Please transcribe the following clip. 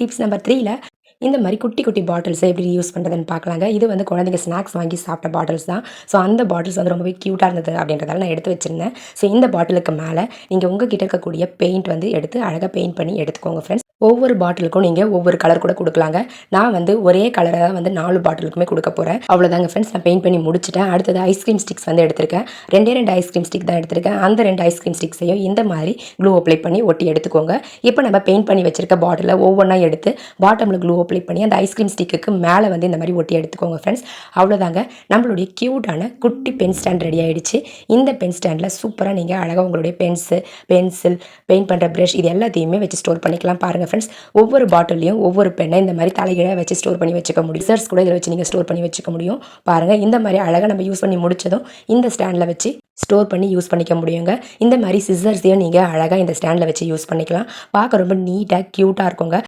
Tips number 3ல இந்த மாதிரி குட்டி குட்டி பாட்டில்ஸை எப்படி யூஸ் பண்ணுறதுன்னு பார்க்கலாங்க. இது வந்து குழந்தைங்க ஸ்நாக்ஸ் வாங்கி சாப்பிட்ட பாட்டில்ஸ் தான். ஸோ அந்த பாட்டில்ஸ் வந்து ரொம்பவே க்யூட்டாக இருந்தது அப்படின்றதால நான் எடுத்து வச்சுருந்தேன். ஸோ இந்த பாட்டிலுக்கு மேலே நீங்கள் உங்கள் கிட்ட இருக்கக்கூடிய பெயிண்ட் வந்து எடுத்து அழகாக பெயிண்ட் பண்ணி எடுத்துக்கோங்க ஃப்ரெண்ட்ஸ். ஒவ்வொரு பாட்டிலுக்கும் நீங்கள் ஒவ்வொரு கலர் கூட கொடுக்கலாங்க. நான் வந்து ஒரே கலரை தான் வந்து 4 பாட்டிலுக்குமே கொடுக்க போகிறேன். அவ்வளோதாங்க ஃப்ரெண்ட்ஸ், நான் பெயிண்ட் பண்ணி முடிச்சிட்டேன். அடுத்தது ஐஸ்கிரீம் ஸ்டிக்ஸ் வந்து எடுத்திருக்கேன். 2 ஐஸ்கிரீம் ஸ்டிக் தான் எடுத்திருக்கேன். அந்த 2 ஐஸ்கிரீம் ஸ்டிக்ஸையும் இந்த மாதிரி க்ளூ அப்ளை பண்ணி ஒட்டி எடுத்துக்கோங்க. இப்போ நம்ம பெயிண்ட் பண்ணி வச்சிருக்க பாட்டிலை ஒவ்வொன்றா எடுத்து பாட்டமில் க்ளூ அப்ளை பண்ணி அந்த ஐஸ்கிரீம் ஸ்டிக்கு மேலே வந்து இந்த மாதிரி ஒட்டி எடுத்துக்கோங்க ஃப்ரெண்ட்ஸ். அவ்வளோதாங்க, நம்மளுடைய க்யூட்டான குட்டி பென் ஸ்டாண்ட் ரெடி ஆகிடுச்சு. இந்த பென் ஸ்டாண்டில் சூப்பராக நீங்கள் அழகாக உங்களுடைய பென்சில் பெயிண்ட் பண்ணுற ப்ரஷ் இது எல்லாத்தையுமே வச்சு ஸ்டோர் பண்ணிக்கலாம். பாருங்கள் ஃப்ரெண்ட்ஸ், ஒவ்வொரு பாட்டிலையும் ஒவ்வொரு பெண்ணை இந்த மாதிரி தலைகீழாக வச்சு ஸ்டோர் பண்ணி வச்சுக்க முடியும். சிசர்ஸ் கூட இதில் வச்சு நீங்கள் ஸ்டோர் பண்ணி வச்சுக்க முடியும். பாருங்கள், இந்த மாதிரி அழகாக நம்ம யூஸ் பண்ணி முடிச்சதும் இந்த ஸ்டாண்டில் வச்சு ஸ்டோர் பண்ணி யூஸ் பண்ணிக்க முடியுங்க. இந்த மாதிரி சிசர்ஸையும் நீங்கள் அழகாக இந்த ஸ்டாண்டில் வச்சு யூஸ் பண்ணிக்கலாம். பார்க்க ரொம்ப நீட்டாக க்யூட்டாக இருக்குங்க.